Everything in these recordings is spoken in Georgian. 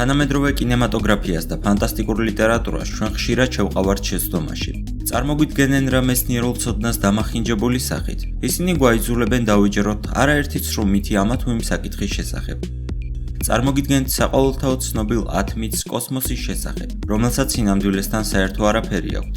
თანამედროვე კინემატოგრაფიას და ფანტასტიკურ ლიტერატურას ჩვენ ხშირად შევყავართ შეცდომაში. წარმოგვიდგენენ რა მეცნიერულ ცოდნას დამახინჯებული სახით. ისინი გვაიძულებენ დავიჯეროთ არაერთი ცრუ მითი ამა თუ იმ საკითხის შესახებ. წარმოგიდგენთ საყოველთაო ცნობილ 10 მითს კოსმოსის შესახებ, რომელსაც სინამდვილესთან საერთო არაფერი აქვთ.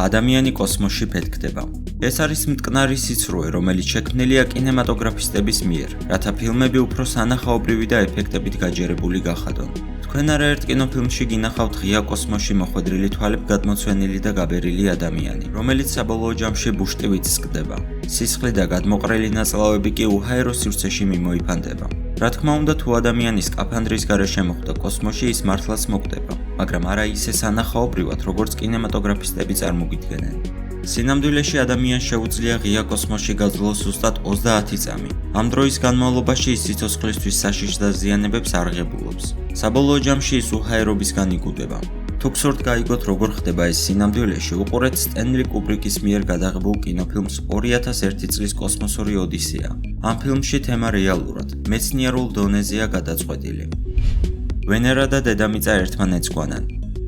ადამიანი კოსმოსში ფეთქდება. ეს არის მტკნარი სიცრუე, რომელიც შექმნილია კინემატოგრაფისტების მიერ, რათა ფილმები უფრო სანახაობრივი და ეფექტებით გაჯერებული გახადონ. თქვენ არაერთ კინოფილმში გინახავთ ღია კოსმოსში მოხვედრილი თვალებ გადმოცვენილი და გაბერილი ადამიანი, რომელიც საბოლოო ჯამში ბუშტივით სკდება. სისხლი და გადმოყრელი ნაწლავები კი უჰაერო სივრცეში მიმოიფანტება. რა თქმა უნდა, თუ ადამიანის სკაფანდრის გარეშე მოხვდა კოსმოსში, ის მართლაც მოკვდება, მაგრამ არა ისე სანახაობრივად, როგორც კინემატოგრაფისტები წარმოგიდგენენ. სინამდვილეში ადამიანს შეუძლია ღია კოსმოსში გაძლოს ზუსტად 30 წამი. ამ დროის განმავლობაში ის სიცოცხლისთვის საშიშ დაზიანებებს არ ღებულობს. საბოლოო ჯამში ის უჰაერობისგან იგუდება. თუ გსურთ გაიგოთ როგორ ხდება ეს სინამდვილეში, უყურეთ სტენლი კუბრიკის მიერ გადაღებულ კინოფილმს 2001 წლის კოსმოსური ოდისეა. ამ ფილმში თემა რეალურად, მეცნიერულ დონეზეა გადაწყვეტილი. ვენერა და დედამიწა ერთმანეთს გვანან.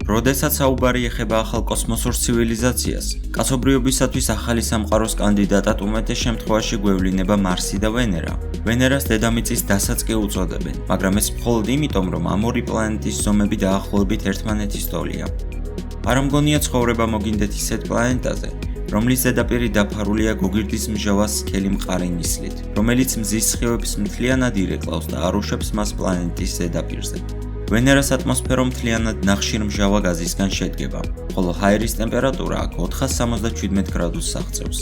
როდესაც საუბარი ეხება ახალ კოსმოსურ ცივილიზაციას, კაცობრიობისათვის ახალი სამყაროს კანდიდატად უმეტეს შემთხვევაში გვევლინება მარსი და ვენერა. ვენერას დედამიწის დასაც კი უწოდებენ, მაგრამ ეს მხოლოდ იმიტომ, რომ ამ ორი პლანეტის ზომები დაახლოებით ერთმანეთის ტოლია. არ მგონია ცხოვრება მოგინდეთ ისეთ პლანეტაზე, რომლის ზედაპირი დაფარულია გოგირდის მჟავას სქელი მყარი ნისლით, რომელიც მზის სხივებს მთლიანად ირეკლავს და არუშებს მას პლანეტის ზედაპირზე. ვენერას ატმოსფერო მთლიანად ნახშირმჟავა გაზისგან შედგება, ხოლო ჰაერის ტემპერატურა აქ 477 გრადუსს აღწევს.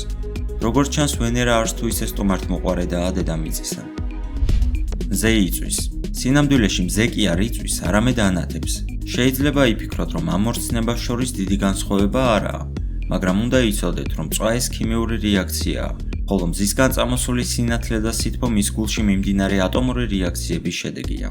როგორც ჩანს, ვენერა არც თუ ისე სტუმართმოყვარედაა დედამიწისთან. მზე იწვის. სინამდვილეში მზე კი არ იწვის, არამედ ანათებს. შეიძლება იფიქროთ, რომ ამ ორ ცნებას შორის დიდი განსხვავება არაა, მაგრამ უნდა იცოდეთ, რომ წვა ეს ქიმიური რეაქციაა, ხოლო მზისგან წამოსული სინათლე და სითბო მის გულში მიმდინარე ატომური რეაქციების შედეგია.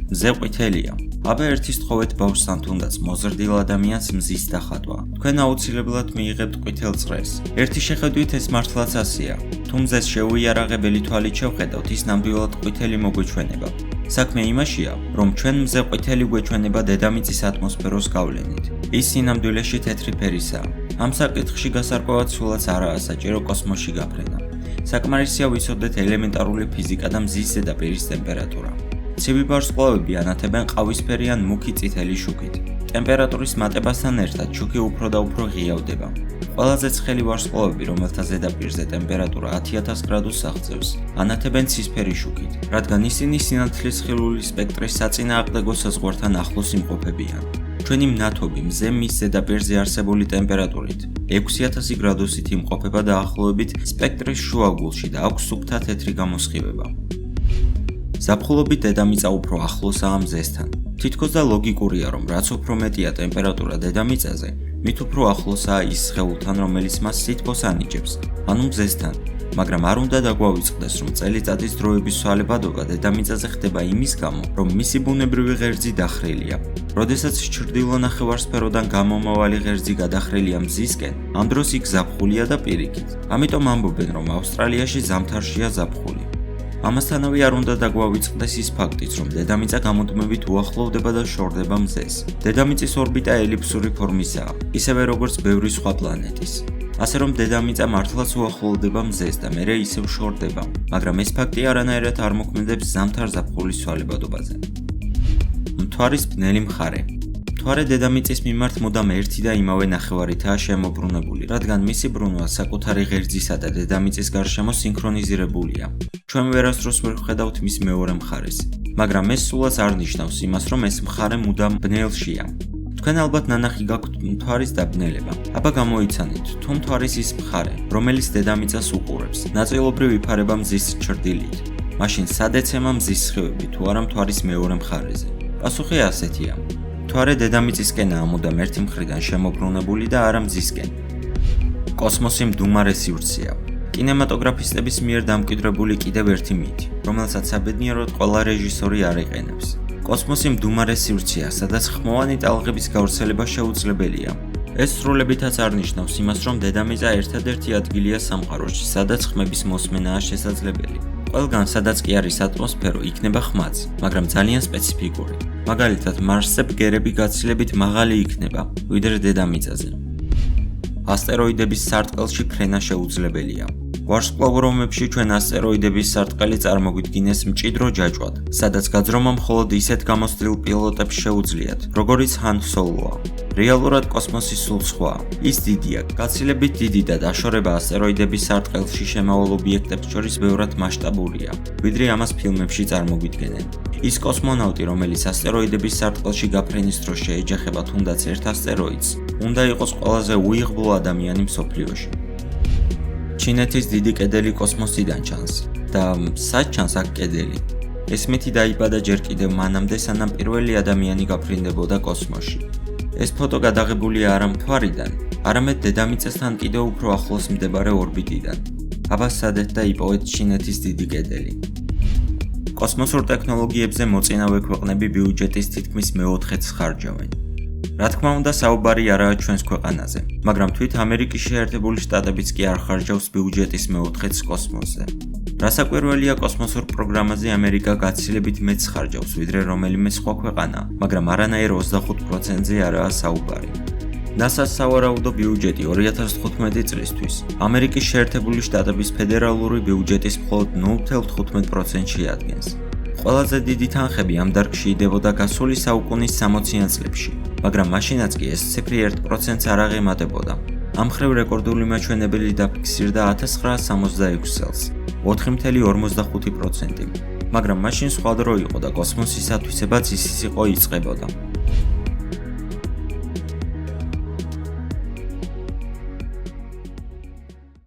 მზე ყვითელია. აბა ერთი სთხოვეთ ბავშვს თუნდაც მოზრდილ ადამიანს მზის დახატვა. თქვენ აუცილებლად მიიღებთ ყვითელ წრეს. ერთი შეხედვით ეს მართლაც ასეა. თუ მზეს შეუიარაღებელი თვალით შევხედავთ, ის ნამდვილად ყვითელი მოგვეჩვენება. საქმე იმაშია, რომ ჩვენ მზე ყვითელი გვეჩვენება დედამიწის ატმოსფეროს გავლენით. ის სინამდვილეში თეთრი ფერისაა. ამ საკითხში გასარკვევად სულაც არაა საჭირო კოსმოსში გაფრენა. საკმარისია ვიცოდეთ ელემენტარული ფიზიკა და მზის ზედაპირის ტემპერატურა. ცივი ვარსკვლავები ანათებენ ყავისფერი ან მუქი წითელი შუქით. ტემპერატურის მატებასთან ერთად შუქი უფრო და უფრო ღიავდება. ყველაზე ცხელი ვარსკვლავები, რომელთა ზედაპირზე ტემპერატურა 10000 გრადუსს აღწევს, ანათებენ ცისფერი შუქით, რადგან ისინი სინათლის ხილული სპექტრის საწინააღმდეგო საზღვართან ახლოს იმყოფებიან. ჩვენი მნათობი მზე მის ზედაპირზე არსებული ტემპერატურით 6000 გრადუსით იმყოფება დაახლოებით სპექტრის შუაგულში და აქვს სუფთა თეთრი გამოსხივება. ზაფხულობით დედამიწა უფრო ახლოსაა მზესთან. თითქოს და ლოგიკურია, რომ რაც უფრო მეტია ტემპერატურა დედამიწაზე, მით უფრო ახლოსაა ის სხეულთან, რომელიც მას სითბოს ანიჭებს, ანუ მზესთან. მაგრამ არ უნდა დაგვავიწყდეს, რომ წელიწადის დროების ცვალებადობა დედამიწაზე ხდება იმის გამო, რომ მისი ბუნებრივი ღერძი დახრილია. როდესაც ჩრდილო ნახევარსფეროდან გამომავალი ღერძი გადახრილია მზისკენ, ამ დროს იქ ზაფხულია და პირიქით. ამიტომ ამბობენ, რომ ავსტრალიაში ზამთარშია ზაფხული. ამასთანავე არ უნდა დაგვავიწყდეს ის ფაქტიც, რომ დედამიწა გამუდმებით უახლოვდება და შორდება მზეს. დედამიწის ორბიტა ელიფსური ფორმისაა, ისევე როგორც ბევრი სხვა პლანეტის. ასე რომ დედამიწა მართლაც უახლოვდება მზეს და მერე ისევ შორდება, მაგრამ ეს ფაქტი არანაირად არ მოქმედებს ზამთარ-ზაფხულის ცვალებადობაზე. მთვარის ბნელი მხარე. მთვარე დედამიწის მიმართ მუდამ ერთი და იმავე ნახევარითაა შემოbrunებული, რადგან მისი ბრუნვა საკუთარი ღერძისა და დედამიწის გარშემო სინქრონიზირებულია. ჩვენ ვერასდროს ვერ ვხედავთ მის მეორე მხარეს, მაგრამ ეს სულაც არ ნიშნავს იმას, რომ ეს მხარე მუდამ ბნელშია. თქვენ ალბათ ნანახი გაქვთ მთვარის დაბნელება. აბა გამოიცანეთ, თუ მთვარის ის მხარე, რომელიც დედამიწას უყურებს, ნაწილობრივ იფარება მზის ჩრდილით, მაშინ სად ეცემა მზის სხივები თუ არა მთვარის მეორე მხარეზე? პასუხი ასეთია. მთვარე დედამიწისკენაა მუდამ ერთი მხრიდან შემოbrunებული და არა მზისკენ. კოსმოსი მდუმარე სივრცეა. კინემატოგრაფისტების მიერ დამკვიდრებული კიდევ ერთი მითი, რომელსაც საბედნიეროდ ყველა რეჟისორი არ იყენებს. კოსმოსი მდუმარე სივრცეა, სადაც ხმოვანი ტალღების გავრცელება შეუძლებელია. ეს სრულებითაც არ ნიშნავს იმას, რომ დედამიწა ერთადერთი ადგილია სამყაროში, სადაც ხმების მოსმენაა შესაძლებელი. ყველგან, სადაც კი არის ატმოსფერო, იქნება ხმაც, მაგრამ ძალიან სპეციფიკური. მაგალითად, მარსზე ბგერები გაცილებით მაღალი იქნება, ვიდრე დედამიწაზე. ასტეროიდების სარტყელში ფრენა შეუძლებელია. ვარსკვლავურობებში ჩვენ ასტეროიდების სარტყელი წარმოგვიდგინეს მჭიდრო ჯაჭვად, სადაც გაძრომა მხოლოდ ისეთ გამოცდილ პილოტებს შეუძლიათ, როგორიც Han Solo-ა. რეალურად კოსმოსი სულ სხვაა. ის დიდია, გაცილებით დიდი და დაშორება ასტეროიდების სარტყელში შემავალ ობიექტებს შორის ბევრად მასშტაბურია, ვიდრე ამას ფილმებში წარმოგვიდგენენ. ის კოსმონავტი, რომელიც ასტეროიდების სარტყელში გაფრენის დროს შეეჯახება თუნდაც ერთ ასტეროიდს, უნდა იყოს ყველაზე უიღბლო ადამიანი მსოფლიოში. ჩინეთის დიდი კედელი კოსმოსიდან ჩანს და სად ჩანს აქ კედელი? ეს მითი დაიბადა ჯერ კიდევ მანამდე, სანამ პირველი ადამიანი გაფრინდებოდა კოსმოსში. ეს ფოტო გადაღებულია არა მთვარიდან, არამედ დედამიწასთან კიდევ უფრო ახლოს მდებარე ორბიტიდან. აბა სადეთ და იპოვეთ ჩინეთის დიდი კედელი. კოსმოსურ ტექნოლოგიებზე მოწინავე ქვეყნები ბიუჯეტის თითქმის მეოთხედს ხარჯავენ. რა თქმა უნდა, საუბარი არაა ჩვენს ქვეყანაზე, მაგრამ თვით ამერიკის შეერთებული შტატებიც კი არ ხარჯავს ბიუჯეტის მეოთხედს კოსმოსზე. რასაკვირველია, კოსმოსურ პროგრამაზე ამერიკა გაცილებით მეც ხარჯავს, ვიდრე რომელიმე სხვა ქვეყანა, მაგრამ არანაირ 25%-ზე არაა საუბარი. NASA-ს სავარაუდო ბიუჯეტი 2015 წლისთვის ამერიკის შეერთებული შტატების ფედერალური ბიუჯეტის მხოლოდ 0.15%-ში ადგენს. ყველაზე დიდი თანხები ამ დარგში იდებოდა გასული საუკუნის 60-იან წლებში, მაგრამ მაშინაც კი ეს ციფრი 1%-ს არ აღემატებოდა. ამ მხრივ რეკორდული მაჩვენებელი დაფიქსირდა 1966 წელს, 4.45%, მაგრამ მაშინ სხვა დრო იყო და კოსმოსის ათვისებაც ისიც იყო იწყებოდა.